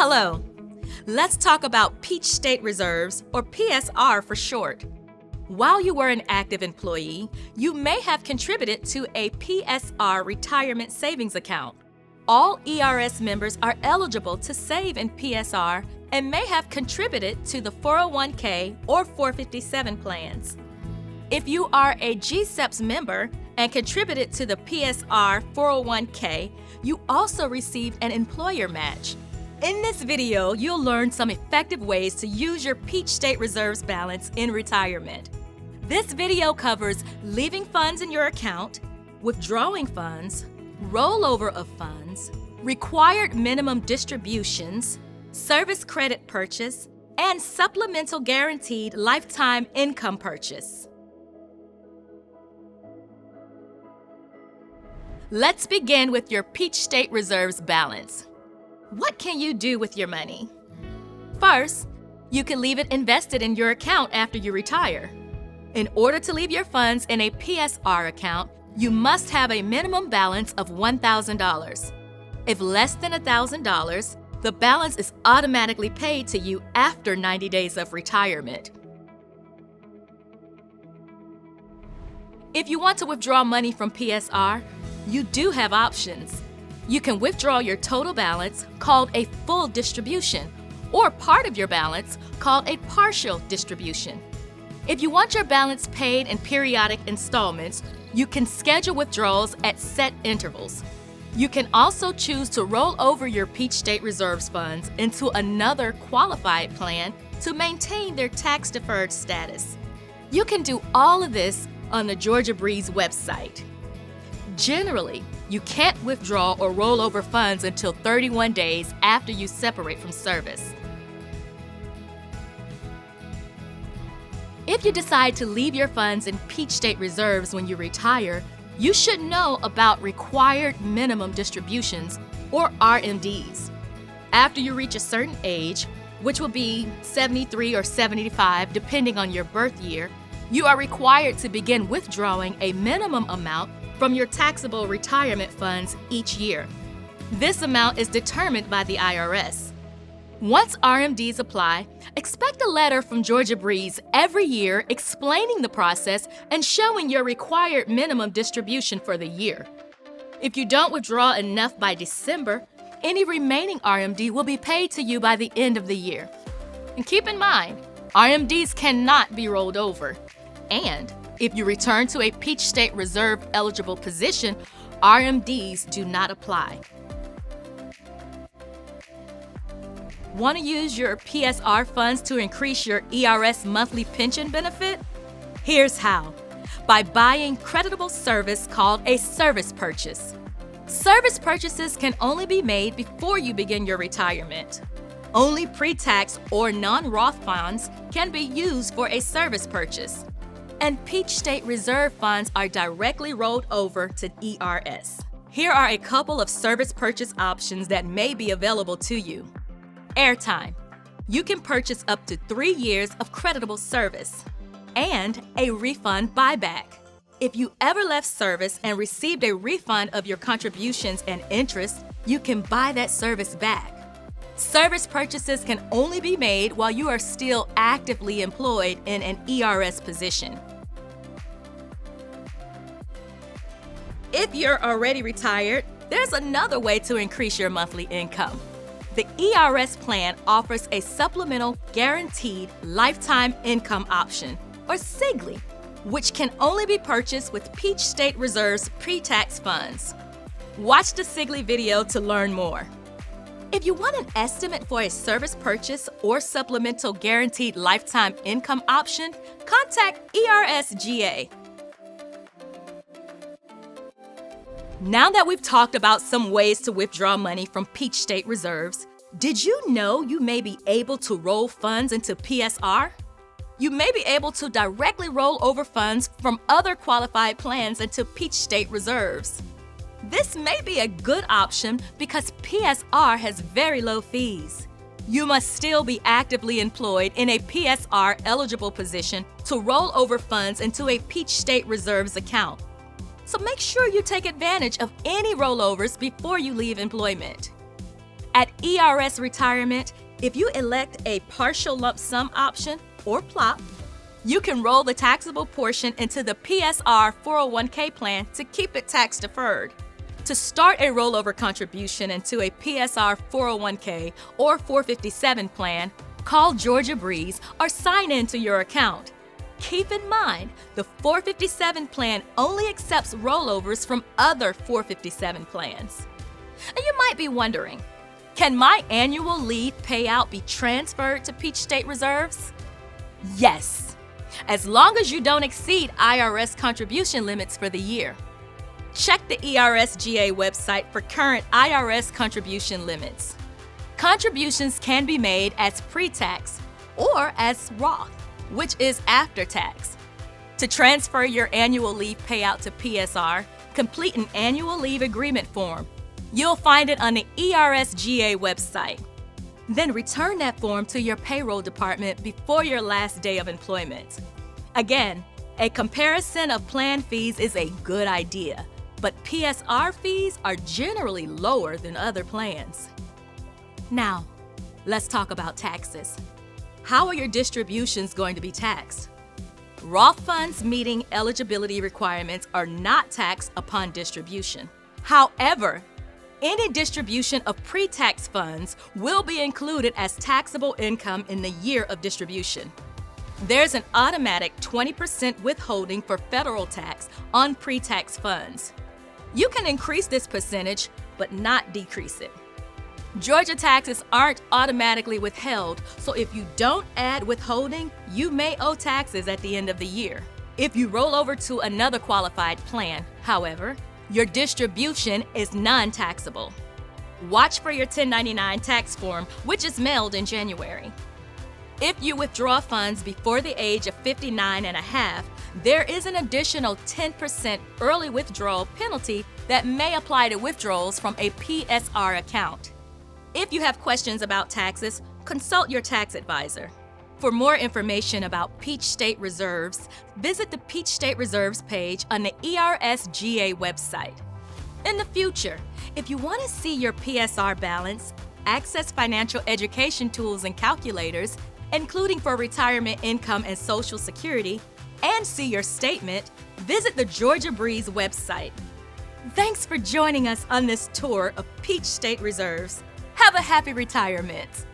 Hello. Let's talk about Peach State Reserves, or PSR for short. While you were an active employee, you may have contributed to a PSR retirement savings account. All ERS members are eligible to save in PSR and may have contributed to the 401k or 457 plans. If you are a GSEPS member and contributed to the PSR 401k, you also receive an employer match. In this video, you'll learn some effective ways to use your Peach State Reserves balance in retirement. This video covers leaving funds in your account, withdrawing funds, rollover of funds, required minimum distributions, service credit purchase, and supplemental guaranteed lifetime income purchase. Let's begin with your Peach State Reserves balance. What can you do with your money? First, you can leave it invested in your account after you retire. In order to leave your funds in a PSR account, you must have a minimum balance of $1,000. If less than $1,000, the balance is automatically paid to you after 90 days of retirement. If you want to withdraw money from PSR, you do have options. You can withdraw your total balance, called a full distribution, or part of your balance, called a partial distribution. If you want your balance paid in periodic installments, you can schedule withdrawals at set intervals. You can also choose to roll over your Peach State Reserves funds into another qualified plan to maintain their tax-deferred status. You can do all of this on the Georgia Breeze website. Generally, you can't withdraw or roll over funds until 31 days after you separate from service. If you decide to leave your funds in Peach State Reserves when you retire, you should know about required minimum distributions, or RMDs. After you reach a certain age, which will be 73 or 75 depending on your birth year, you are required to begin withdrawing a minimum amount from your taxable retirement funds each year. This amount is determined by the IRS. Once RMDs apply, expect a letter from Georgia Breeze every year explaining the process and showing your required minimum distribution for the year. If you don't withdraw enough by December, any remaining RMD will be paid to you by the end of the year. And keep in mind, RMDs cannot be rolled over. And if you return to a Peach State Reserve eligible position, RMDs do not apply. Want to use your PSR funds to increase your ERS monthly pension benefit? Here's how. By buying creditable service called a service purchase. Service purchases can only be made before you begin your retirement. Only pre-tax or non-Roth funds can be used for a service purchase. And Peach State Reserve funds are directly rolled over to ERS. Here are a couple of service purchase options that may be available to you. Airtime. You can purchase up to 3 years of creditable service. And a refund buyback. If you ever left service and received a refund of your contributions and interest, you can buy that service back. Service purchases can only be made while you are still actively employed in an ERS position. If you're already retired, there's another way to increase your monthly income. The ERS plan offers a supplemental guaranteed lifetime income option, or SIGLI, which can only be purchased with Peach State Reserves pre-tax funds. Watch the SIGLI video to learn more. If you want an estimate for a service purchase or supplemental guaranteed lifetime income option, contact ERSGA. Now that we've talked about some ways to withdraw money from Peach State Reserves, did you know you may be able to roll funds into PSR? You may be able to directly roll over funds from other qualified plans into Peach State Reserves. This may be a good option because PSR has very low fees. You must still be actively employed in a PSR eligible position to roll over funds into a Peach State Reserves account. So make sure you take advantage of any rollovers before you leave employment. At ERS Retirement, if you elect a partial lump sum option, or PLOP, you can roll the taxable portion into the PSR 401k plan to keep it tax deferred. To start a rollover contribution into a PSR 401k or 457 plan, call Georgia Breeze or sign into your account. Keep in mind, the 457 plan only accepts rollovers from other 457 plans. And you might be wondering, can my annual leave payout be transferred to Peach State Reserves? Yes, as long as you don't exceed IRS contribution limits for the year. Check the ERSGA website for current IRS contribution limits. Contributions can be made as pre-tax or as Roth, which is after tax. To transfer your annual leave payout to PSR, complete an annual leave agreement form. You'll find it on the ERSGA website. Then return that form to your payroll department before your last day of employment. Again, a comparison of plan fees is a good idea, but PSR fees are generally lower than other plans. Now, let's talk about taxes. How are your distributions going to be taxed? Roth funds meeting eligibility requirements are not taxed upon distribution. However, any distribution of pre-tax funds will be included as taxable income in the year of distribution. There's an automatic 20% withholding for federal tax on pre-tax funds. You can increase this percentage, but not decrease it. Georgia taxes aren't automatically withheld, so if you don't add withholding, you may owe taxes at the end of the year. If you roll over to another qualified plan, however, your distribution is non-taxable. Watch for your 1099 tax form, which is mailed in January. If you withdraw funds before the age of 59 and a half, there is an additional 10% early withdrawal penalty that may apply to withdrawals from a PSR account. If you have questions about taxes, consult your tax advisor. For more information about Peach State Reserves, visit the Peach State Reserves page on the ERSGA website. In the future, if you want to see your PSR balance, access financial education tools and calculators, including for retirement income and Social Security, and see your statement, visit the Georgia Breeze website. Thanks for joining us on this tour of Peach State Reserves. Have a happy retirement.